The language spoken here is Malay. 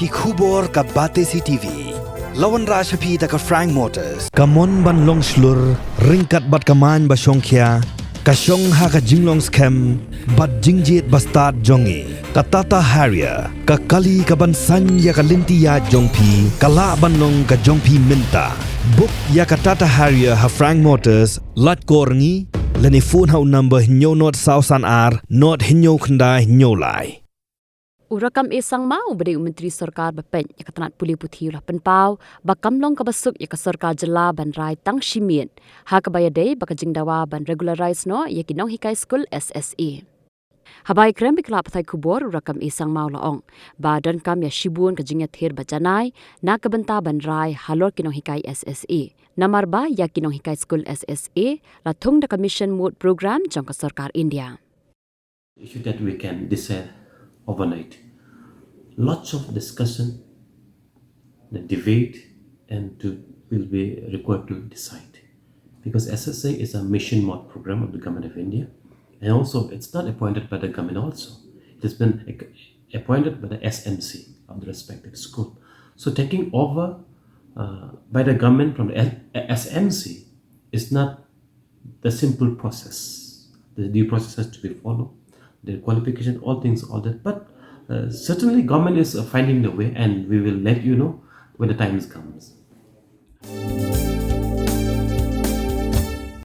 ki khubor ka Batesi TV. Lawan Rashapi da ka Frank Motors. Kamon ban long slur, ringkat bat kaman ba Shongkia, ka Shong ha ka Jinglong scam, bat Jingjiet bastard jongi. Ka Tata Harrier, ka Kali ka ban Sanya ka Lintia jongpi, ka La ban long ka jongpi minta. Book ya ka Tata Harrier ha Frank Motors, lat korngi, leni phone hau number hinyo not sausan ar, not hinyo kanda hinyo lai. Urakam isang mau beri Menteri Sarkar Bapen ya katanat puli puthi ulah penpau bakam long kabasuk ya ka Sarkar Jela ban rai Tang Shimiet ha ka bayade baka Jingdawa ban regularize no ya ki Nonghikai School SSE. Habai krem bikla pathai kubor urakam isang mau laong badan kam ya shibun ka jingat thir bajanai na kabenta ban rai Halor ki Nonghikai SSE. Namar ba ya ki Nonghikai School SSE la thung da commission mode program jong ka Sarkar India. Issue that we can decide overnight. Lots of discussion, the debate, and will be required to decide. Because SSA is a mission mode program of the government of India, and also it's not appointed by the government also. It has been appointed by the SMC of the respective school. So taking over by the government from the SMC is not the simple process. The due process has to be followed. The qualification, all things, all that. But certainly government is finding the way, and we will let you know when the time comes.